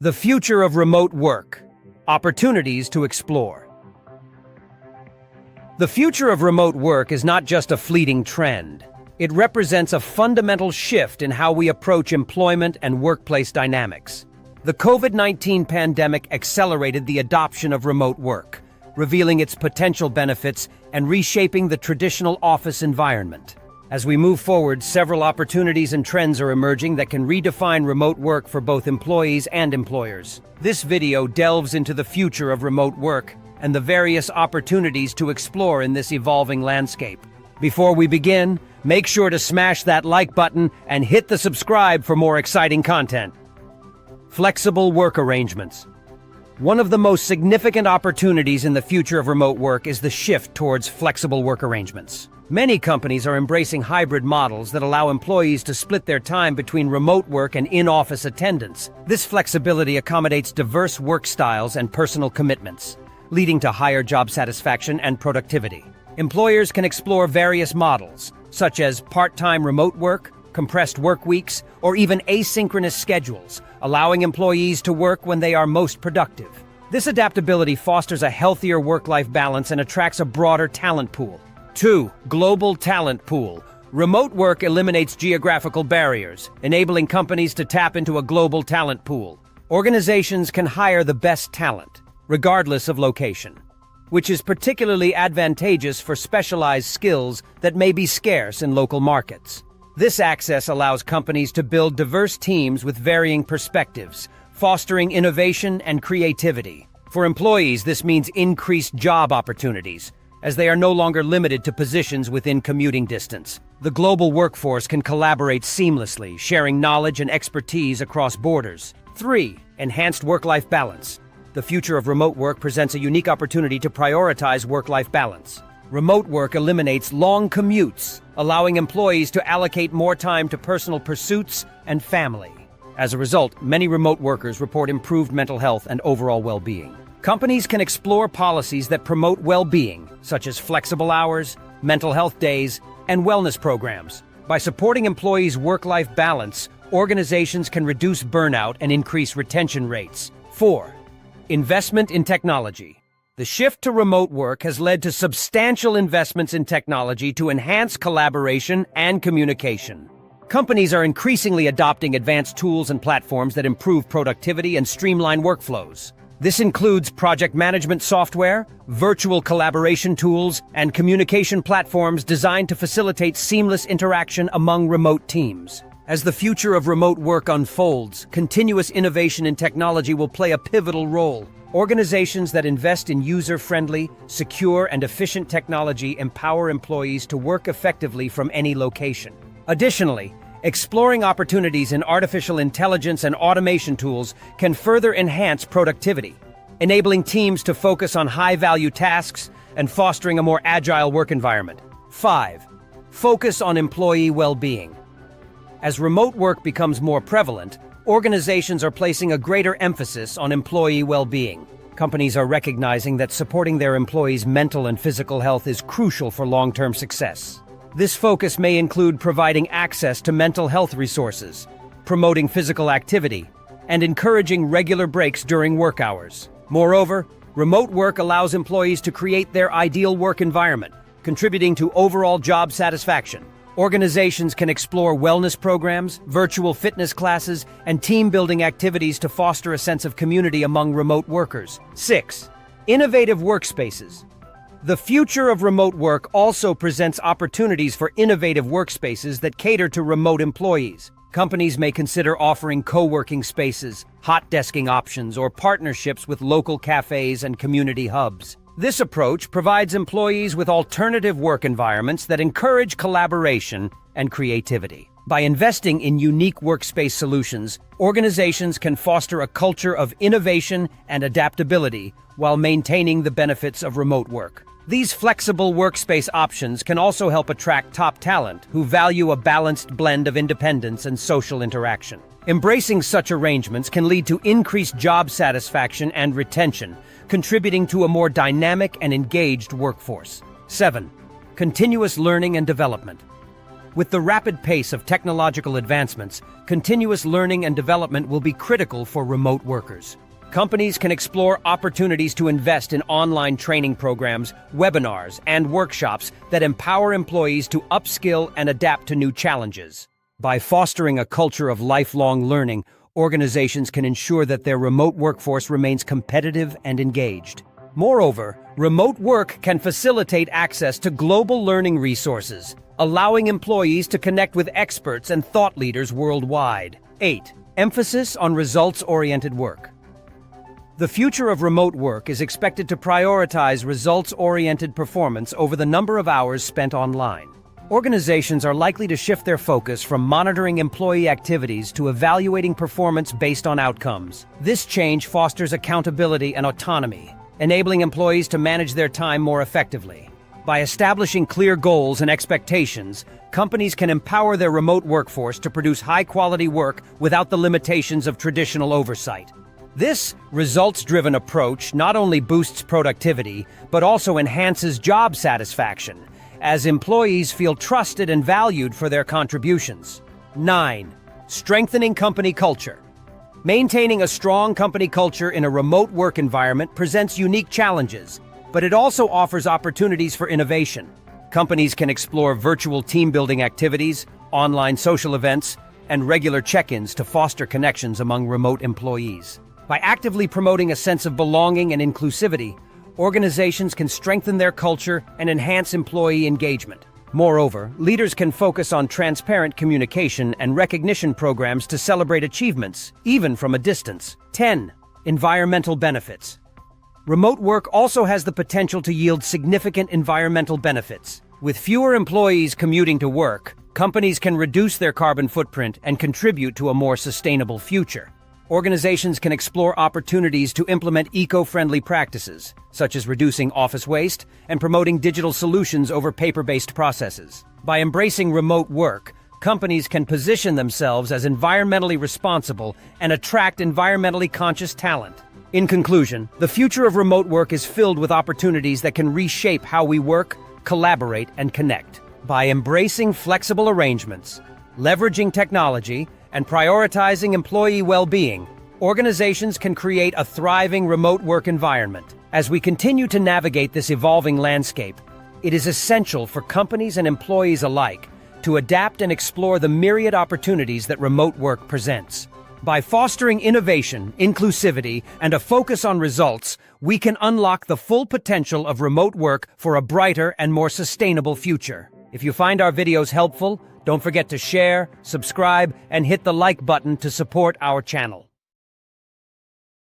The future of remote work. Opportunities to explore. The future of remote work is not just a fleeting trend. It represents a fundamental shift in how we approach employment and workplace dynamics. The COVID-19 pandemic accelerated the adoption of remote work, revealing its potential benefits and reshaping the traditional office environment. As we move forward, several opportunities and trends are emerging that can redefine remote work for both employees and employers. This video delves into the future of remote work and the various opportunities to explore in this evolving landscape. Before we begin, make sure to smash that like button and hit the subscribe for more exciting content. Flexible work arrangements. One of the most significant opportunities in the future of remote work is the shift towards flexible work arrangements. Many companies are embracing hybrid models that allow employees to split their time between remote work and in-office attendance. This flexibility accommodates diverse work styles and personal commitments, leading to higher job satisfaction and productivity. Employers can explore various models, such as part-time remote work, compressed work weeks, or even asynchronous schedules, allowing employees to work when they are most productive. This adaptability fosters a healthier work-life balance and attracts a broader talent pool. 2. Global talent pool. Remote work eliminates geographical barriers, enabling companies to tap into a global talent pool. Organizations can hire the best talent, regardless of location, which is particularly advantageous for specialized skills that may be scarce in local markets. This access allows companies to build diverse teams with varying perspectives, fostering innovation and creativity. For employees, this means increased job opportunities, as they are no longer limited to positions within commuting distance. The global workforce can collaborate seamlessly, sharing knowledge and expertise across borders. 3. Enhanced work-life balance. The future of remote work presents a unique opportunity to prioritize work-life balance. Remote work eliminates long commutes, allowing employees to allocate more time to personal pursuits and family. As a result, many remote workers report improved mental health and overall well-being. Companies can explore policies that promote well-being, such as flexible hours, mental health days, and wellness programs. By supporting employees' work-life balance, organizations can reduce burnout and increase retention rates. 4. Investment in technology. The shift to remote work has led to substantial investments in technology to enhance collaboration and communication. Companies are increasingly adopting advanced tools and platforms that improve productivity and streamline workflows. This includes project management software, virtual collaboration tools, and communication platforms designed to facilitate seamless interaction among remote teams. As the future of remote work unfolds, continuous innovation in technology will play a pivotal role. Organizations that invest in user-friendly, secure, and efficient technology empower employees to work effectively from any location. Additionally, exploring opportunities in artificial intelligence and automation tools can further enhance productivity, enabling teams to focus on high-value tasks and fostering a more agile work environment. 5. Focus on employee well-being. As remote work becomes more prevalent, organizations are placing a greater emphasis on employee well-being. Companies are recognizing that supporting their employees' mental and physical health is crucial for long-term success. This focus may include providing access to mental health resources, promoting physical activity, and encouraging regular breaks during work hours. Moreover, remote work allows employees to create their ideal work environment, contributing to overall job satisfaction. Organizations can explore wellness programs, virtual fitness classes, and team-building activities to foster a sense of community among remote workers. 6. Innovative workspaces. The future of remote work also presents opportunities for innovative workspaces that cater to remote employees. Companies may consider offering co-working spaces, hot desking options, or partnerships with local cafes and community hubs. This approach provides employees with alternative work environments that encourage collaboration and creativity. By investing in unique workspace solutions, organizations can foster a culture of innovation and adaptability while maintaining the benefits of remote work. These flexible workspace options can also help attract top talent who value a balanced blend of independence and social interaction. Embracing such arrangements can lead to increased job satisfaction and retention, contributing to a more dynamic and engaged workforce. 7. Continuous learning and development. With the rapid pace of technological advancements, continuous learning and development will be critical for remote workers. Companies can explore opportunities to invest in online training programs, webinars, and workshops that empower employees to upskill and adapt to new challenges. By fostering a culture of lifelong learning, organizations can ensure that their remote workforce remains competitive and engaged. Moreover, remote work can facilitate access to global learning resources, allowing employees to connect with experts and thought leaders worldwide. 8. Emphasis on results-oriented work. The future of remote work is expected to prioritize results-oriented performance over the number of hours spent online. Organizations are likely to shift their focus from monitoring employee activities to evaluating performance based on outcomes. This change fosters accountability and autonomy, enabling employees to manage their time more effectively. By establishing clear goals and expectations, companies can empower their remote workforce to produce high-quality work without the limitations of traditional oversight. This results-driven approach not only boosts productivity, but also enhances job satisfaction, as employees feel trusted and valued for their contributions. 9. Strengthening company culture. Maintaining a strong company culture in a remote work environment presents unique challenges, but it also offers opportunities for innovation. Companies can explore virtual team-building activities, online social events, and regular check-ins to foster connections among remote employees. By actively promoting a sense of belonging and inclusivity, organizations can strengthen their culture and enhance employee engagement. Moreover, leaders can focus on transparent communication and recognition programs to celebrate achievements, even from a distance. 10. Environmental benefits. Remote work also has the potential to yield significant environmental benefits. With fewer employees commuting to work, companies can reduce their carbon footprint and contribute to a more sustainable future. Organizations can explore opportunities to implement eco-friendly practices, such as reducing office waste and promoting digital solutions over paper-based processes. By embracing remote work, companies can position themselves as environmentally responsible and attract environmentally conscious talent. In conclusion, the future of remote work is filled with opportunities that can reshape how we work, collaborate, and connect. By embracing flexible arrangements, leveraging technology, and prioritizing employee well-being, organizations can create a thriving remote work environment. As we continue to navigate this evolving landscape, it is essential for companies and employees alike to adapt and explore the myriad opportunities that remote work presents. By fostering innovation, inclusivity, and a focus on results, we can unlock the full potential of remote work for a brighter and more sustainable future. If you find our videos helpful, don't forget to share, subscribe, and hit the like button to support our channel.